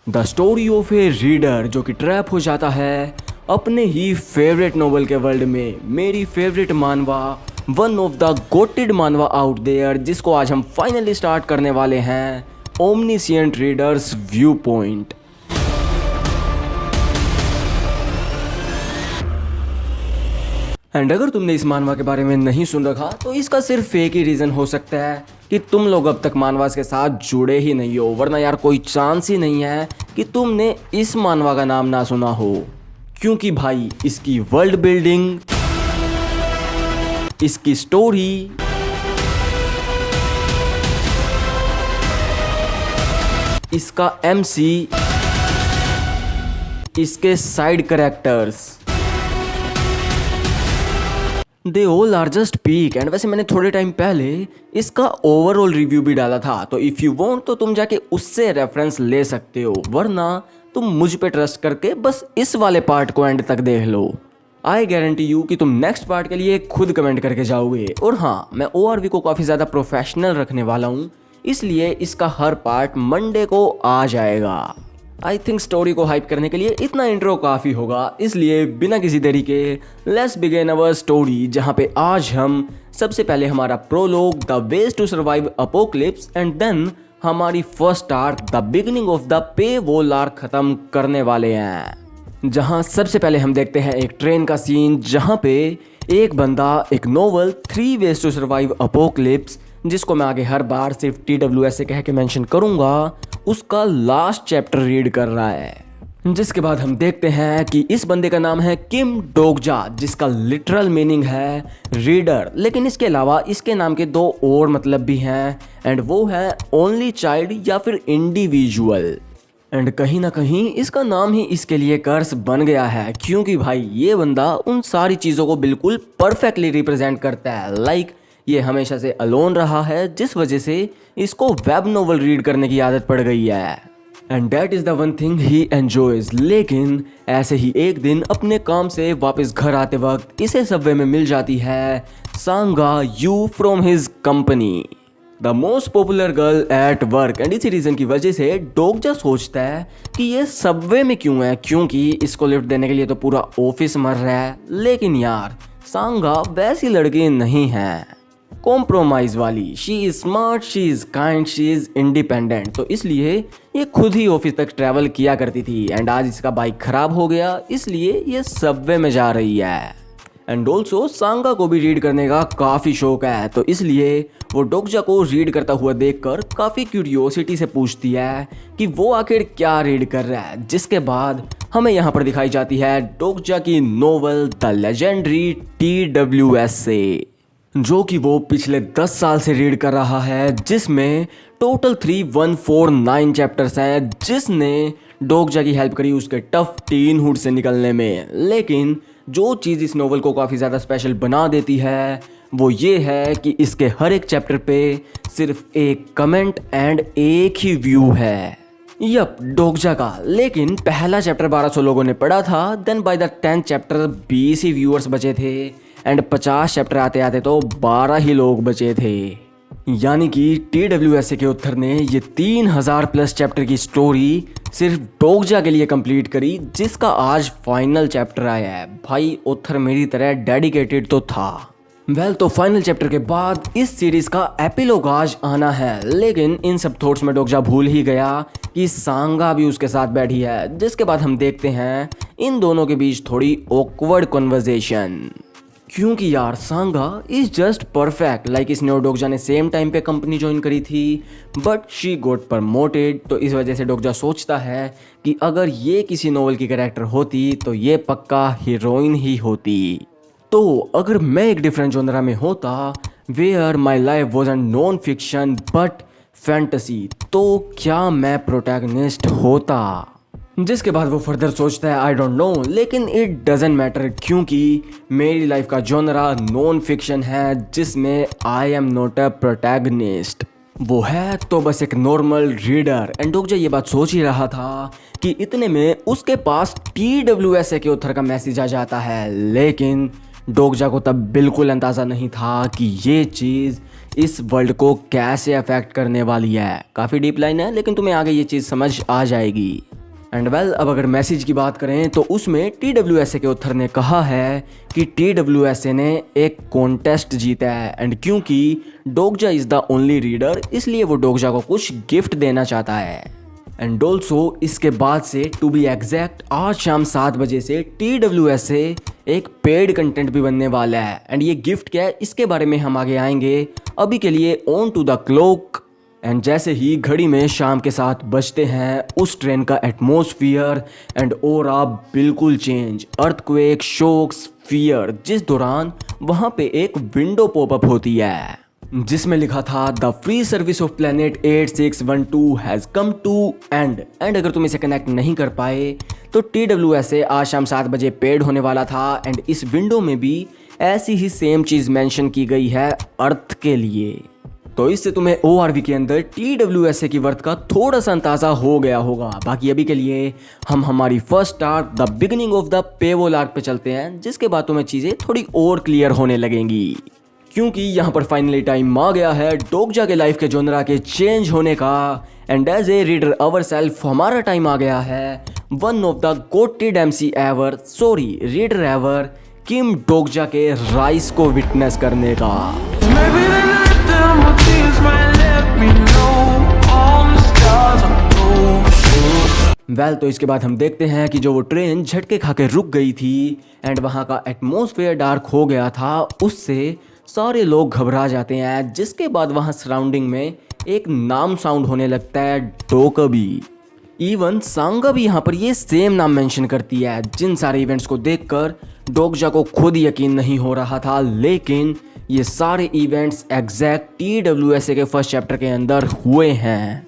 The story of A reader जो कि trap हो जाता है अपने ही फेवरेट नोवेल के वर्ल्ड में। मेरी फेवरेट मानवा, वन ऑफ द गोटेड मानवा आउट देयर, जिसको आज हम फाइनली स्टार्ट करने वाले हैं, ओमनिशिएंट रीडर्स व्यू पॉइंट। एंड अगर तुमने इस मानवा के बारे में नहीं सुन रखा तो इसका सिर्फ एक ही रीज़न हो सकता है कि तुम लोग अब तक मानवास के साथ जुड़े ही नहीं हो, वरना यार कोई चांस ही नहीं है कि तुमने इस मानवा का नाम ना सुना हो। क्योंकि भाई इसकी वर्ल्ड बिल्डिंग, इसकी स्टोरी, इसका एमसी, इसके side characters, they all are just peak. And वैसे मैंने थोड़े टाइम पहले इसका ओवरऑल रिव्यू भी डाला था, तो इफ़ यू वांट तो तुम जाके उससे रेफरेंस ले सकते हो, वरना तुम मुझ पे ट्रस्ट करके बस इस वाले पार्ट को एंड तक देख लो। आई गारंटी यू कि तुम नेक्स्ट पार्ट के लिए खुद कमेंट करके जाओगे। और हाँ, मैं ORV को काफ़ी ज़्यादा प्रोफेशनल रखने वाला हूँ, इसलिए इसका हर पार्ट मंडे को आ जाएगा। आई थिंक स्टोरी को हाइप करने के लिए इतना इंट्रो काफ़ी होगा, इसलिए बिना किसी देरी के लेट्स बिगिन अवर स्टोरी, जहाँ पे आज हम सबसे पहले हमारा prologue the ways to survive apocalypse and then हमारी first arc the beginning of the pay wall arc खत्म करने वाले हैं। जहाँ सबसे पहले हम देखते हैं एक ट्रेन का सीन, जहाँ पे एक बंदा एक novel 3 ways to survive apocalypse, जिसको मैं आगे हर बार सिर्फ TWS से कह के मेंशन करूँगा, उसका लास्ट चैप्टर रीड कर रहा है। जिसके बाद हम देखते हैं कि इस बंदे का नाम है किम डोगजा, जिसका लिटरल मीनिंग है रीडर, लेकिन इसके अलावा इसके नाम के 2 और मतलब भी हैं, एंड वो है ओनली चाइल्ड या फिर इंडिविजुअल। एंड कहीं ना कहीं इसका नाम ही इसके लिए कर्स बन गया है, क्योंकि भाई ये बंदा उन सारी चीज़ों को बिल्कुल परफेक्टली रिप्रेजेंट करता है। लाइक ये हमेशा से अलोन रहा है, जिस वजह से इसको वेब नोवेल रीड करने की आदत पड़ गई है, and that is the one thing he enjoys. लेकिन ऐसे ही एक दिन अपने काम से वापस घर आते वक्त इसे सबवे में मिल जाती है Sanga Yu from his company, the most popular girl at work. And इसी रीज़न की वजह से डोगजा सोचता है कि ये सबवे में क्यों है, क्योंकि इसको लिफ्ट देने के लिए तो पूरा ऑफिस मर रहा है। लेकिन यार सांगा वैसी लड़की नहीं है, कॉम्प्रोमाइज़ वाली। She is smart, she is kind, she is independent, तो इसलिए ये खुद ही ऑफिस तक ट्रैवल किया करती थी। एंड आज इसका बाइक ख़राब हो गया, इसलिए ये सबवे में जा रही है। एंड ऑल्सो सांगा को भी रीड करने का काफ़ी शौक है, तो इसलिए वो डोगजा को रीड करता हुआ देखकर काफ़ी क्यूरियोसिटी से पूछती है कि वो आखिर क्या रीड कर रहा है। जिसके बाद हमें यहाँ पर दिखाई जाती है डोगजा की नोवेल द लेजेंडरी TWS से, जो कि वो पिछले 10 साल से रीड कर रहा है, जिसमें टोटल 3149 चैप्टर्स हैं, जिसने डोगजा की हेल्प करी उसके टफ टीनहुड से निकलने में। लेकिन जो चीज़ इस नोवेल को काफ़ी ज़्यादा स्पेशल बना देती है वो ये है कि इसके हर एक चैप्टर पे सिर्फ एक कमेंट एंड एक ही व्यू है, यप, डोगजा का। लेकिन पहला चैप्टर 1200 लोगों ने पढ़ा था, then by the 10th chapter 20 ही व्यूअर्स बचे थे, एंड 50 चैप्टर आते आते तो 12 ही लोग बचे थे। यानी कि TWS के उत्तर ने ये 3000 प्लस चैप्टर की स्टोरी सिर्फ डोगजा के लिए कंप्लीट करी, जिसका आज फाइनल चैप्टर आया है। भाई उत्तर मेरी तरह डेडिकेटेड तो था। वेल, तो फाइनल चैप्टर के बाद इस सीरीज का एपिलॉग आज आना है, लेकिन इन सब थॉट्स में डोगजा भूल ही गया कि सांगा भी उसके साथ बैठी है। जिसके बाद हम देखते हैं इन दोनों के बीच थोड़ी ऑकवर्ड कन्वर्सेशन, क्योंकि यार सांगा इज जस्ट परफेक्ट। लाइक इसने और डोगजा ने सेम टाइम पे कंपनी ज्वाइन करी थी, बट शी गॉट प्रमोटेड। तो इस वजह से डोगजा सोचता है कि अगर ये किसी नोवेल की कैरेक्टर होती तो ये पक्का हीरोइन ही होती। तो अगर मैं एक डिफरेंट जोनरा में होता, where my life wasn't non fiction but fantasy, तो क्या मैं प्रोटैगनिस्ट होता। जिसके बाद वो फर्दर सोचता है आई डोंट नो, लेकिन इट डजेंट मैटर, क्योंकि मेरी लाइफ का जोनरा नॉन फिक्शन है, जिसमें I am not a protagonist. वो है तो बस एक नॉर्मल रीडर। एंड डोगजा ये बात सोच ही रहा था कि इतने में उसके पास TWS के उत्तर का मैसेज आ जाता है, लेकिन डोगजा को तब बिल्कुल अंदाज़ा नहीं था कि ये चीज़ इस वर्ल्ड को कैसे अफेक्ट करने वाली है। काफ़ी डीप लाइन है, लेकिन तुम्हें आगे ये चीज़ समझ आ जाएगी। एंड वेल अब अगर मैसेज की बात करें तो उसमें TWSA के ऑथर ने कहा है कि TWSA ने एक कॉन्टेस्ट जीता है एंड क्योंकि डोगजा इज़ द ओनली रीडर इसलिए वो डोगजा को कुछ गिफ्ट देना चाहता है। एंड ऑल्सो इसके बाद से टू बी एग्जैक्ट आज शाम 7 बजे से TWSA एक पेड कंटेंट भी बनने वाला है एंड ये गिफ्ट क्या है इसके बारे में हम आगे आएंगे। अभी के लिए on to the clock. And जैसे ही घड़ी में शाम के 7 बजते हैं उस ट्रेन का एटमॉस्फियर एंड ओरा बिल्कुल चेंज। अर्थक्वेक, शॉक्स, फियर, जिस दौरान वहाँ पे एक विंडो पॉपअप होती है जिसमें लिखा था the free service of planet 8612 has come to end. अगर तुम इसे कनेक्ट नहीं कर पाए तो TWSA आज शाम 7 बजे पेड होने वाला था एंड इस विंडो में भी ऐसी ही सेम चीज़ मेंशन की गई है अर्थ के लिए। तो इससे तुम्हें ORV के अंदर TWSA की वर्थ का थोड़ा सा अंदाजा हो गया होगा। बाकी अभी के लिए हम हमारी first arc the beginning of the paywall arc पे चलते हैं जिसके बाद तुम्हें चीज़ें थोड़ी और क्लियर होने लगेंगी क्योंकि यहाँ पर फाइनली टाइम आ गया है डोगजा के लाइफ के जोनरा के चेंज होने का। And as a reader our self हमारा टाइम आ गया है one of the goated MC ever reader ever Kim Dokja के राइस को विटनेस करने का। वेल तो इसके बाद हम देखते हैं कि जो वो ट्रेन झटके खा के रुक गई थी एंड वहाँ का एटमॉस्फेयर डार्क हो गया था उससे सारे लोग घबरा जाते हैं जिसके बाद वहाँ सराउंडिंग में एक नाम साउंड होने लगता है डोकबी। इवन सांगा भी यहाँ पर ये सेम नाम मेंशन करती है। जिन सारे इवेंट्स को देखकर डोगजा को खुद यकीन नहीं हो रहा था लेकिन ये सारे इवेंट्स एग्जैक्ट TWSA के फर्स्ट चैप्टर के अंदर हुए हैं।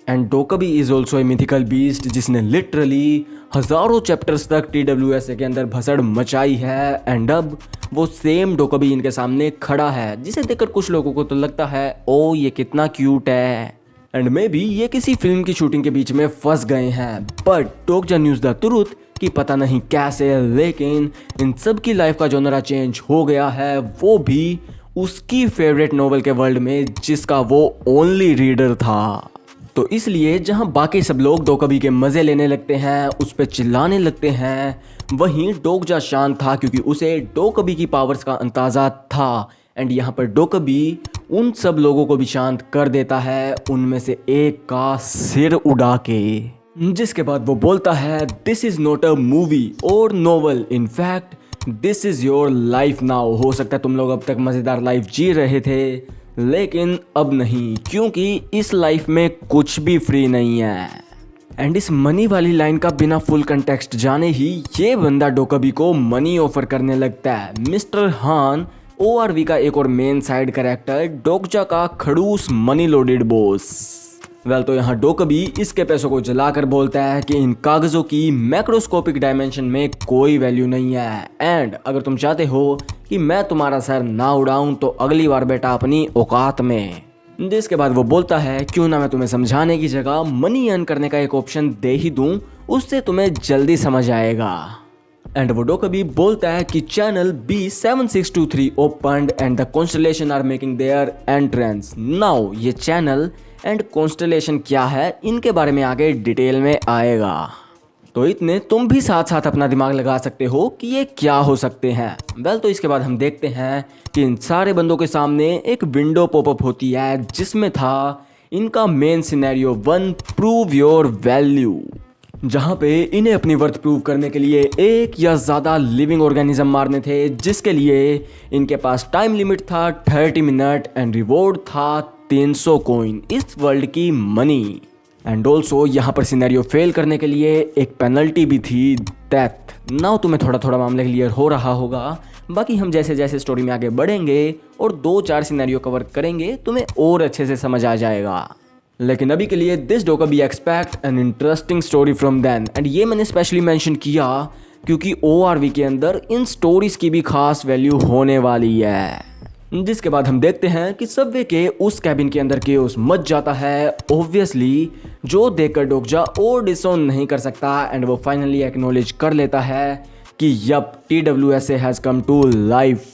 And Dokkaebi is also a mythical beast जिसने लिटरली हजारों चैप्टर्स तक TWSA के अंदर भसड़ मचाई है एंड अब वो सेम डोकबी इनके सामने खड़ा है जिसे देखकर कुछ लोगों को तो लगता है ओ ये कितना क्यूट है एंड मे बी ये किसी फिल्म की शूटिंग के बीच में फंस गए हैं। बट डोगजा न्यूज़ द ट्रुथ कि पता नहीं कैसे लेकिन इन सब की लाइफ का जोनरा चेंज हो गया है वो भी उसकी फेवरेट नोवेल के वर्ल्ड में जिसका वो ओनली रीडर था। तो इसलिए जहां बाकी सब लोग डोकबी के मज़े लेने लगते हैं उस पर चिल्लाने लगते हैं वहीं डोगजा शांत था क्योंकि उसे डोकबी की पावर्स का अंदाज़ा था। एंड यहाँ पर डोकबी उन सब लोगों को भी शांत कर देता है उनमें से एक का सिर उड़ा के जिसके बाद वो बोलता है this is not a movie और novel in fact this is your life now. हो सकता है तुम लोग अब तक मज़ेदार लाइफ जी रहे थे लेकिन अब नहीं क्योंकि इस लाइफ में कुछ भी फ्री नहीं है। एंड इस मनी वाली लाइन का बिना फुल कंटेक्स्ट जाने ही ये बंदा डोकबी को मनी ऑफर करने लगता है। मिस्टर हान ORV का एक और मेन साइड कैरेक्टर डोगजा का खड़ूस मनी लोडेड बॉस। वेल तो यहाँ डोकबी इसके पैसों को जलाकर बोलता है कि इन कागजों की मैक्रोस्कोपिक डायमेंशन में कोई वैल्यू नहीं है एंड अगर तुम चाहते हो कि मैं तुम्हारा सर ना उड़ाऊं तो अगली बार बेटा अपनी औकात में। जिसके बाद वो बोलता है क्यों ना मैं तुम्हें समझाने की जगह मनी अर्न करने का एक ऑप्शन दे ही दूं उससे तुम्हें जल्दी समझ आएगा। एंड वो डोकबी बोलता है कि channel B7623 opened and the constellation are making their entrance now. ये चैनल एंड कॉन्स्टलेशन क्या है इनके बारे में आगे डिटेल में आएगा। तो इतने तुम भी साथ साथ अपना दिमाग लगा सकते हो कि ये क्या हो सकते हैं। वेल तो इसके बाद हम देखते हैं कि इन सारे बंदों के सामने एक विंडो पॉपअप होती है जिसमें था इनका main scenario 1 prove your value जहाँ पे इन्हें अपनी वर्थ प्रूव करने के लिए एक या ज़्यादा लिविंग ऑर्गेनिज्म मारने थे जिसके लिए इनके पास टाइम लिमिट था 30 मिनट एंड रिवॉर्ड था 300 कॉइन इस वर्ल्ड की मनी। एंड ऑल्सो यहाँ पर सिनेरियो फेल करने के लिए एक पेनल्टी भी थी डेथ। नाउ तुम्हें थोड़ा थोड़ा मामला क्लियर हो रहा होगा। बाकी हम जैसे जैसे स्टोरी में आगे बढ़ेंगे और 2-4 सिनेरियो कवर करेंगे तुम्हें और अच्छे से समझ आ जाएगा। लेकिन अभी के लिए this Dokkaebi expect an interesting story from then and ये मैंने स्पेशली मेंशन किया क्योंकि ORV के अंदर इन स्टोरीज की भी खास वैल्यू होने वाली है। जिसके बाद हम देखते हैं कि सबवे के उस कैबिन के अंदर केओस मच जाता है ऑब्वियसली जो देखकर डोगजा और डिसोन नहीं कर सकता एंड वो फाइनली एक्नॉलेज कर लेता है कि yep TWSA has come to life.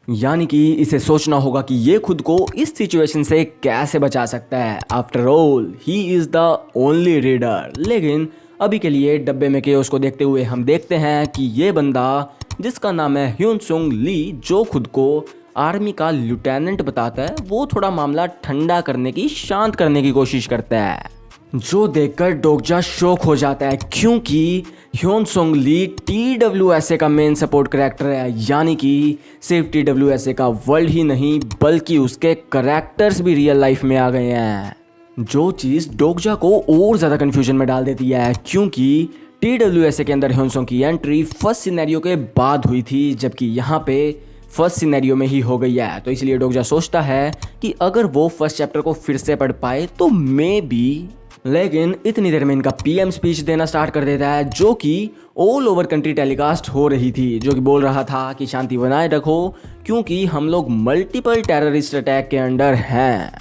यानी कि इसे सोचना होगा कि ये खुद को इस सिचुएशन से कैसे बचा सकता है। After all he is the only reader. लेकिन अभी के लिए डब्बे में केओस को देखते हुए हम देखते हैं कि ये बंदा जिसका नाम है ह्यून सुंग ली, जो खुद को आर्मी का लेफ्टिनेंट बताता है, वो थोड़ा मामला ठंडा करने की, शांत करने की कोशिश करता है, जो देखकर डोकजा शॉक हो जाता है क्योंकि ह्योन सुंग ली TWSA का मेन सपोर्ट करैक्टर है, यानी कि सिर्फ TWSA का वर्ल्ड ही नहीं बल्कि उसके करैक्टर्स भी रियल लाइफ में आ गए हैं, जो चीज़ डोकजा को और ज़्यादा कन्फ्यूजन में डाल देती है क्योंकि TWSA के अंदर ह्योन सुंग की एंट्री फर्स्ट सिनेरियो के बाद हुई थी, जबकि यहाँ पे फर्स्ट सिनेरियो में ही हो गई है। तो इसलिए डोकजा सोचता है कि अगर वो फर्स्ट चैप्टर को फिर से पढ़ पाए तो मे बी, लेकिन इतनी देर में इनका PM स्पीच देना स्टार्ट कर देता है, जो कि ऑल ओवर कंट्री टेलीकास्ट हो रही थी, जो कि बोल रहा था कि शांति बनाए रखो क्योंकि हम लोग मल्टीपल टेररिस्ट अटैक के अंडर हैं,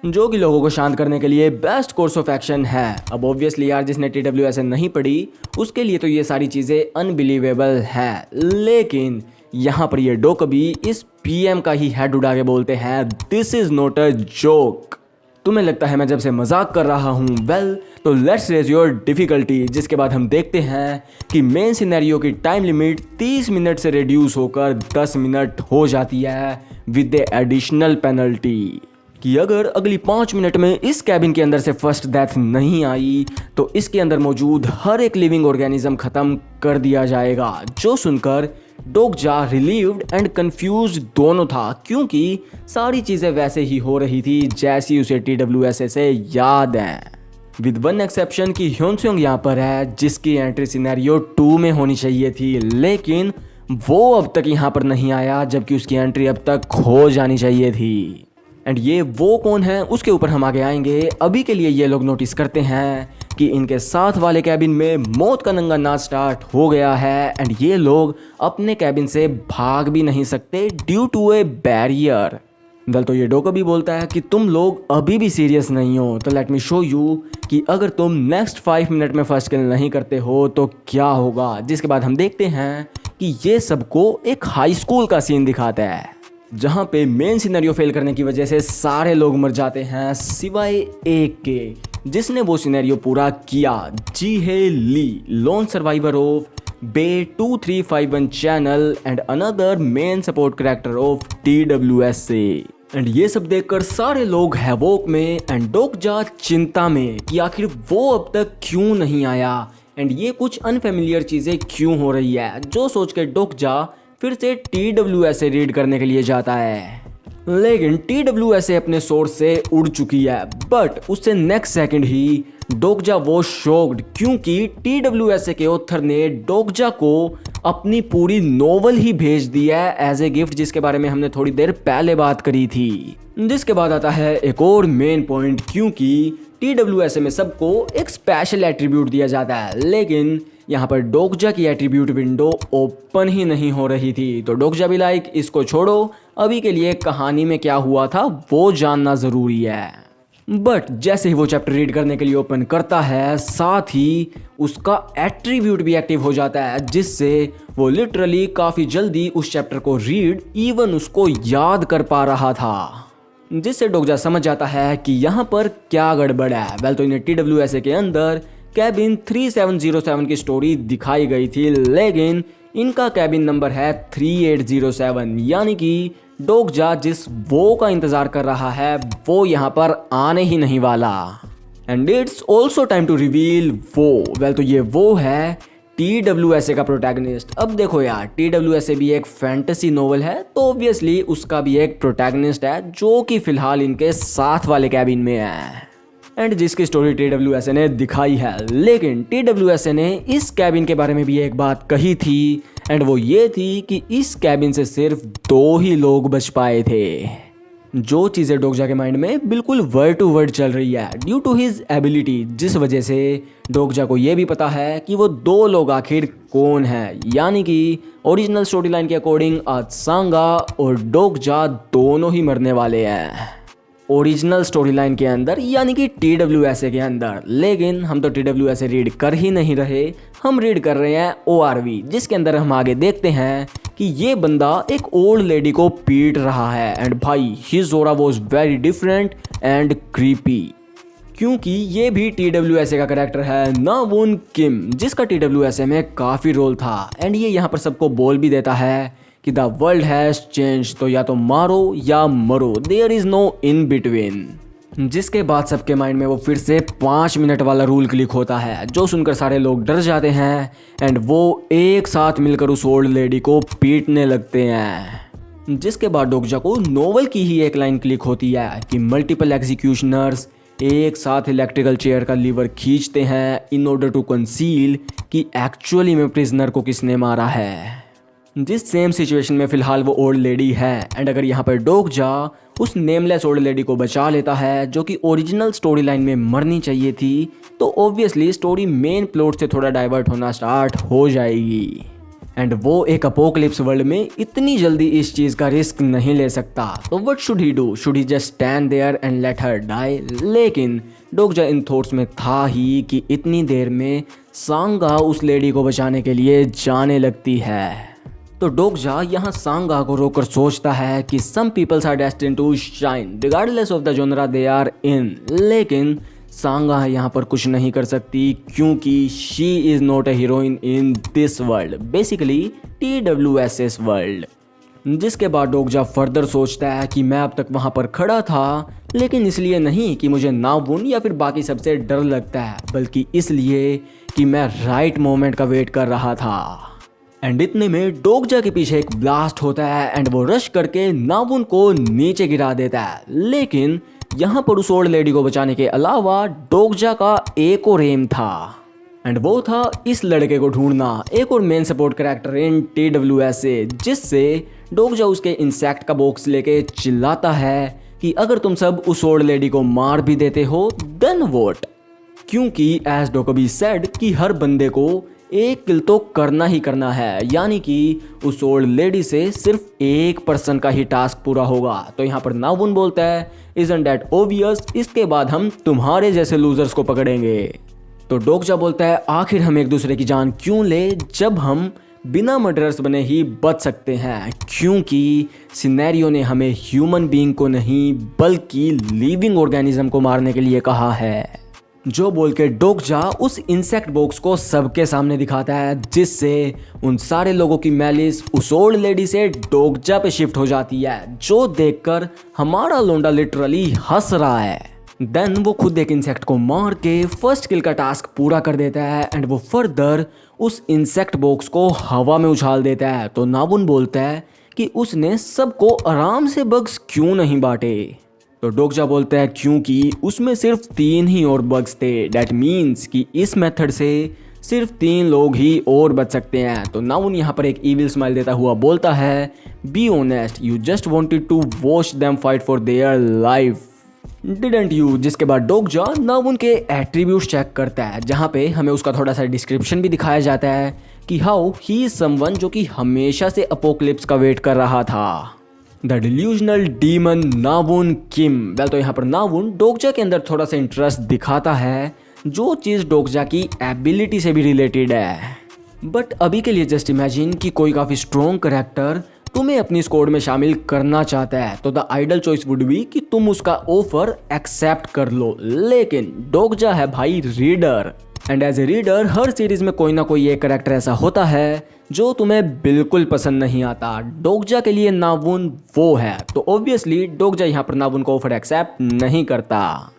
जो कि लोगों को शांत करने के लिए बेस्ट कोर्स ऑफ एक्शन है। अब ऑब्वियसली यार, जिसने TWSA नहीं पढ़ी उसके लिए तो ये सारी चीज़ें अनबिलीवेबल है, लेकिन यहाँ पर ये डोकबी इस PM का ही हेड उड़ा के बोलते हैं, this is not a joke. तुम्हें लगता है मैं जब से मजाक कर रहा हूँ, वेल तो लेट्स रेज योर डिफिकल्टी। जिसके बाद हम देखते हैं कि मेन सिनेरियो की टाइम लिमिट 30 मिनट से रिड्यूस होकर 10 मिनट हो जाती है विद द एडिशनल पेनल्टी कि अगर अगली 5 मिनट में इस कैबिन के अंदर से फर्स्ट डेथ नहीं आई तो इसके अंदर मौजूद हर एक लिविंग ऑर्गेनिज्म खत्म कर दिया जाएगा। जो सुनकर डोकजा रिलीव्ड एंड कंफ्यूज्ड दोनों था क्योंकि सारी चीज़ें वैसे ही हो रही थी जैसी उसे TWSA से याद है, विद वन एक्सेप्शन कि ह्योन सुंग यहाँ पर है जिसकी एंट्री सिनेरियो 2 में होनी चाहिए थी, लेकिन वो अब तक यहाँ पर नहीं आया जबकि उसकी एंट्री अब तक हो जानी चाहिए थी। एंड ये वो कौन है उसके ऊपर हम आगे आएंगे। अभी के लिए ये लोग नोटिस करते हैं कि इनके साथ वाले कैबिन में मौत का नंगा नाच स्टार्ट हो गया है एंड ये लोग अपने कैबिन से भाग भी नहीं सकते due to a barrier. Well तो ये डोकबी बोलता है कि तुम लोग अभी भी सीरियस नहीं हो, तो लेट मी शो यू कि अगर तुम नेक्स्ट 5 मिनट में फर्स्ट किल नहीं करते हो तो क्या होगा। जिसके बाद हम देखते हैं कि ये सबको एक हाई स्कूल का सीन दिखाता है जहाँ पे मेन सिनेरियो फेल करने की वजह से सारे लोग मर जाते हैं सिवाय एक के जिसने वो सिनेरियो पूरा किया। जी है ली, lone survivor of bay 2351 channel and another main support character of TWSA। And ये सब देखकर सारे लोग हैवोक में एंड डोकजा चिंता में कि आखिर वो अब तक क्यों नहीं आया एंड ये कुछ अनफेमिलियर चीजें क्यों हो रही है, जो सोच के डोकजा फिर से TWSA रीड करने के लिए जाता है। लेकिन TWSA अपने सोर्स से उड़ चुकी है, बट उससे नेक्स्ट सेकंड ही डोकजा वो शॉक्ड क्योंकि TWSA के ऑथर ने डोकजा को अपनी पूरी नोवेल ही भेज दी है एज ए गिफ्ट, जिसके बारे में हमने थोड़ी देर पहले बात करी थी। जिसके बाद आता है एक और मेन पॉइंट, क्योंकि TWSA में सबको एक स्पेशल एट्रीब्यूट दिया जाता है, लेकिन यहाँ पर डोकजा की एट्रीब्यूट विंडो ओपन ही नहीं हो रही थी। तो डोकजा भी लाइक इसको छोड़ो, अभी के लिए कहानी में क्या हुआ था वो जानना ज़रूरी है। बट जैसे ही वो चैप्टर रीड करने के लिए ओपन करता है, साथ ही उसका एट्रीब्यूट भी एक्टिव हो जाता है, जिससे वो लिटरली काफ़ी जल्दी उस चैप्टर को रीड इवन उसको याद कर पा रहा था, जिससे डोकजा समझ जाता है कि यहाँ पर क्या गड़बड़ है। वेल तो इन्हें TWSA के अंदर कैबिन 3707 की स्टोरी दिखाई गई थी, लेकिन इनका कैबिन नंबर है 3807, यानी कि डोकजा जिस वो का इंतजार कर रहा है वो यहाँ पर आने ही नहीं वाला। And it's also time to reveal वो। वेल तो ये वो है TWSA का प्रोटैगनिस्ट। अब देखो यार, TWSA भी एक फैंटेसी नोवेल है, तो ऑब्वियसली उसका भी एक प्रोटैगनिस्ट है जो कि फिलहाल इनके साथ वाले कैबिन में है एंड जिसकी स्टोरी TWSA ने दिखाई है। लेकिन TWSA ने इस कैबिन के बारे में भी एक बात कही थी एंड वो ये थी कि इस कैबिन से सिर्फ 2 ही लोग बच पाए थे, जो चीज़ें डोकजा के माइंड में बिल्कुल वर्ड टू वर्ड चल रही है ड्यू टू हिज एबिलिटी, जिस वजह से डोकजा को ये भी पता है कि वो 2 लोग आखिर कौन है, यानी कि ओरिजिनल स्टोरी लाइन के अकॉर्डिंग आत्सांगा और डोकजा दोनों ही मरने वाले हैं ओरिजिनल स्टोरी लाइन के अंदर, यानी कि TWSA के अंदर। लेकिन हम तो TWSA रीड कर ही नहीं रहे, हम रीड कर रहे हैं ORV, जिसके अंदर हम आगे देखते हैं कि ये बंदा एक ओल्ड लेडी को पीट रहा है एंड भाई his aura was very different and creepy, क्योंकि ये भी TWSA का कैरेक्टर है नावुन किम, जिसका TWSA में काफ़ी रोल था। एंड ये यहाँ पर सबको बोल भी देता है कि द वर्ल्ड हैज़ चेंज, तो या तो मारो या मरो, there is no in between. जिसके बाद सबके माइंड में वो फिर से 5 मिनट वाला रूल क्लिक होता है, जो सुनकर सारे लोग डर जाते हैं एंड वो एक साथ मिलकर उस ओल्ड लेडी को पीटने लगते हैं। जिसके बाद डोकजा को नोवेल की ही एक लाइन क्लिक होती है कि मल्टीपल एग्जीक्यूशनर्स एक साथ इलेक्ट्रिकल चेयर का लीवर खींचते हैं इन ऑर्डर टू कंसील कि एक्चुअली में प्रिजनर को किसने मारा है। जिस सेम सिचुएशन में फिलहाल वो ओल्ड लेडी है एंड अगर यहाँ पर डोकजा उस नेमलेस ओल्ड लेडी को बचा लेता है जो कि ओरिजिनल स्टोरी लाइन में मरनी चाहिए थी, तो ऑब्वियसली स्टोरी मेन प्लॉट से थोड़ा डाइवर्ट होना स्टार्ट हो जाएगी एंड वो एक अपोकलिप्स वर्ल्ड में इतनी जल्दी इस चीज़ का रिस्क नहीं ले सकता। तो what should he do? Should he just stand there and let her die? लेकिन डोकजा इन थॉट्स में था ही कि इतनी देर में सांगा उस लेडी को बचाने के लिए जाने लगती है। तो डोकजा यहाँ सांगा को रोककर सोचता है कि some peoples are destined to shine regardless of the genre they are in. लेकिन सांगा यहाँ पर कुछ नहीं कर सकती क्योंकि she is not a heroine in this world, basically TWSS world. जिसके बाद डोकजा फर्दर सोचता है कि मैं अब तक वहाँ पर खड़ा था, लेकिन इसलिए नहीं कि मुझे नावुन या फिर बाकी सबसे डर लगता है, बल्कि इसलिए कि मैं राइट मोमेंट का वेट कर रहा था। एंड इतने में डोकजा के पीछे एक ब्लास्ट होता है एंड वो रश करके नावुन को नीचे गिरा देता है। लेकिन यहाँ पर उस ओल्ड लेडी को बचाने के अलावा डोकजा का एक और एम था एंड वो था इस लड़के को ढूंढना, एक और main support character in TWSA, जिससे डोकजा उसके इंसेक्ट का बॉक्स लेके चिल्लाता है कि अगर तुम सब उस ओल्ड लेडी को मार भी देते हो देन व्हाट? क्योंकि एज डोकबी सेड कि हर बंदे को एक किल तो करना ही करना है, यानी कि उस ओल्ड लेडी से सिर्फ एक पर्सन का ही टास्क पूरा होगा। तो यहाँ पर नावुन बोलता है इज़न्ट दैट ऑब्वियस, इसके बाद हम तुम्हारे जैसे लूजर्स को पकड़ेंगे। तो डोकजा बोलता है आखिर हम एक दूसरे की जान क्यों ले जब हम बिना मर्डरर्स बने ही बच सकते हैं, क्योंकि सिनेरियो ने हमें ह्यूमन बीइंग को नहीं बल्कि लिविंग ऑर्गेनिज्म को मारने के लिए कहा है। जो बोल के डोकजा उस इंसेक्ट बॉक्स को सबके सामने दिखाता है, जिससे उन सारे लोगों की मैलिस उस ओल्ड लेडी से डोकजा पे शिफ्ट हो जाती है, जो देखकर हमारा लोंडा लिटरली हंस रहा है। देन वो खुद एक इंसेक्ट को मार के फर्स्ट किल का टास्क पूरा कर देता है एंड वो फर्दर उस इंसेक्ट बॉक्स को हवा में उछाल देता है। तो नावुन बोलता है कि उसने सबको आराम से बग्स क्यों नहीं बांटे। तो डोकजा बोलता है क्योंकि उसमें सिर्फ 3 ही और बग्स थे, डैट मीन्स कि इस मेथड से सिर्फ 3 लोग ही और बच सकते हैं। तो नावुन यहाँ पर एक इविल स्माइल देता हुआ बोलता है be honest, you just wanted to watch them fight for their life didn't you? जिसके बाद डोकजा नावुन के एट्रीब्यूट्स चेक करता है, जहाँ पे हमें उसका थोड़ा सा डिस्क्रिप्शन भी दिखाया जाता है कि हाउ ही इज समवन जो कि हमेशा से अपोकलिप्स का वेट कर रहा था, the delusional demon Namwoon Kim. Well, तो यहाँ पर नावुन डोकजा के अंदर थोड़ा सा इंटरेस्ट दिखाता है, जो चीज़ डोकजा की एबिलिटी से भी रिलेटेड है। बट अभी के लिए जस्ट इमेजिन कि कोई काफ़ी स्ट्रॉन्ग करेक्टर तुम्हें अपनी स्क्वाड में शामिल करना चाहता है, तो the ideal choice would be कि तुम उसका ऑफर एक्सेप्ट कर लो। लेकिन डोकजा है भाई reader, and as a reader हर सीरीज में कोई ना कोई एक करेक्टर ऐसा होता है जो तुम्हें बिल्कुल पसंद नहीं आता। डोकजा के लिए नावुन वो है, तो ऑब्वियसली डोकजा यहाँ पर नावुन को ऑफर एक्सेप्ट नहीं करता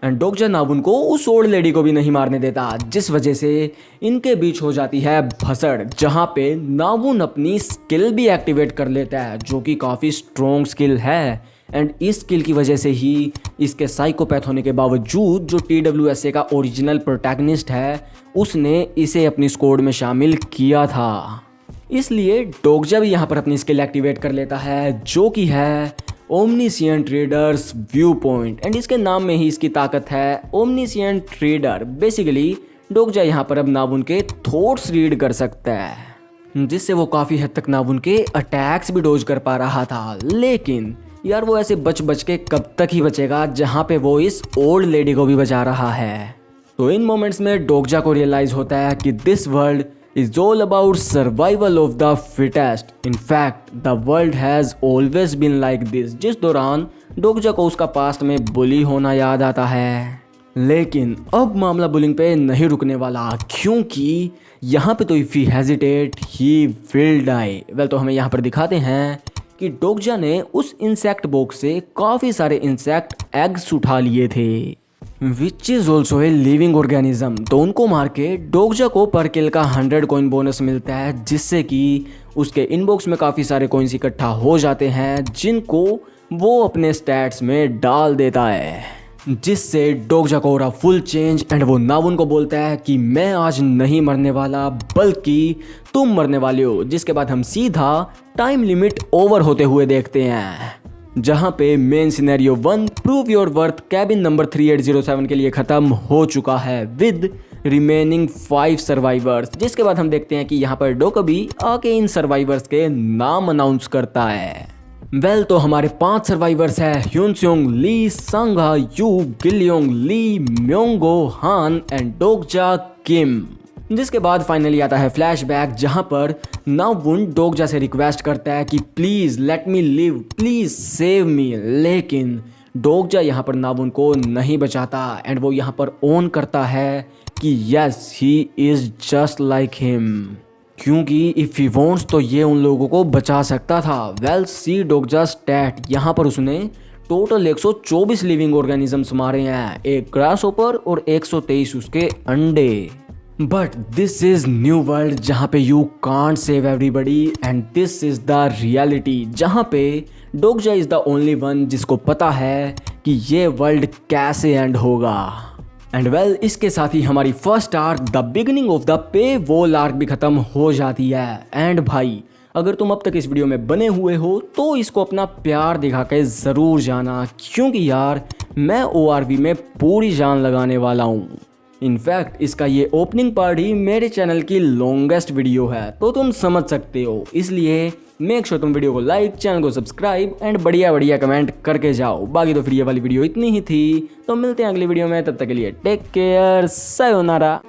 एंड डोकजा नावुन को उस ओल्ड लेडी को भी नहीं मारने देता, जिस वजह से इनके बीच हो जाती है भसड़, जहाँ पे नावुन अपनी स्किल भी एक्टिवेट कर लेता है, जो कि काफ़ी स्ट्रॉन्ग स्किल है एंड इस स्किल की वजह से ही इसके साइकोपैथ होने के बावजूद जो TWSA का ओरिजिनल प्रोटैगनिस्ट है उसने इसे अपनी स्क्वाड में शामिल किया था। इसलिए डोकजा भी यहाँ पर अपनी स्किल एक्टिवेट कर लेता है, जो कि है omniscient readers view point, and इसके नाम में ही इसकी ताकत है ओमनीसिएंट रीडर। बेसिकली डोकजा यहाँ पर अब नावुन के थॉट्स रीड कर सकता है, जिससे वो काफ़ी हद तक नावुन के अटैक्स भी डोज कर पा रहा था। लेकिन यार वो ऐसे बच के कब तक ही बचेगा जहाँ पे वो इस ओल्ड लेडी को भी बचा रहा है। तो इन मोमेंट्स में डोकजा को रियलाइज होता है कि this world is all about survival of the fittest. In fact, the world has always been like this. जिस दौरान डोकजा को उसका पास्ट में बुली होना याद आता है। लेकिन अब मामला बुलिंग पे नहीं रुकने वाला, क्योंकि यहाँ पे तो if he hesitate he will die. Well तो हमें यहाँ पर दिखाते हैं कि डोगजा ने उस इंसेक्ट बॉक्स से काफ़ी सारे इंसेक्ट एग्स उठा लिए थे, which is also a living organism. तो उनको मार के डोगजा को पर किल का 100 कॉइन बोनस मिलता है, जिससे कि उसके इनबॉक्स में काफ़ी सारे कॉइन्स इकट्ठा हो जाते हैं, जिनको वो अपने स्टैट्स में डाल देता है, जिससे डोगजा को हो रहा फुल चेंज एंड वो नावुन को बोलता है कि मैं आज नहीं मरने वाला बल्कि तुम मरने वाले हो। जिसके बाद हम सीधा टाइम लिमिट ओवर होते हुए देखते हैं, जहां पे main scenario 1 prove your worth cabin number 3807 के लिए ख़त्म हो चुका है विद रिमेनिंग 5 सर्वाइवर्स। जिसके बाद हम देखते हैं कि यहाँ पर डोकबी आके इन सर्वाइवर्स के नाम अनाउंस करता है। वेल तो हमारे 5 सर्वाइवर्स हैं ह्यूनस्योंग ली, सांगा यू, गिलियोंग ली, म्योंगो हान एंड डोगजा किम। जिसके बाद फाइनली आता है फ्लैशबैक, जहां पर नावुन डोगजा से रिक्वेस्ट करता है कि please let me live, please save me. लेकिन डोगजा यहाँ पर नावुन को नहीं बचाता एंड वो यहाँ पर ओन करता है कि yes he is just like him, क्योंकि इफ़ ही वांट्स तो ये उन लोगों को बचा सकता था। वेल सी डोगजा स्टैट, यहाँ पर उसने टोटल 124 लिविंग ऑर्गेनिजम्स मारे हैं, एक ग्रासहोपर और 123 उसके अंडे। But this is new world जहाँ पे you can't save everybody and this is the reality, जहाँ पे डोगजा इज द ओनली वन जिसको पता है कि ये वर्ल्ड कैसे एंड होगा। एंड वेल इसके साथ ही हमारी first arc the beginning of the pay wall arc भी खत्म हो जाती है। एंड भाई अगर तुम अब तक इस वीडियो में बने हुए हो तो इसको अपना प्यार दिखा के ज़रूर जाना, क्योंकि यार मैं ORV में पूरी जान लगाने वाला हूँ। इनफैक्ट इसका ये ओपनिंग पार्ट ही मेरे चैनल की लॉन्गेस्ट वीडियो है, तो तुम समझ सकते हो। इसलिए मेक श्योर तुम वीडियो को लाइक, चैनल को सब्सक्राइब एंड बढ़िया बढ़िया कमेंट करके जाओ। बाकी तो फिर ये वाली वीडियो इतनी ही थी, तो मिलते हैं अगली वीडियो में, तब तक के लिए टेक केयर, सायोनारा।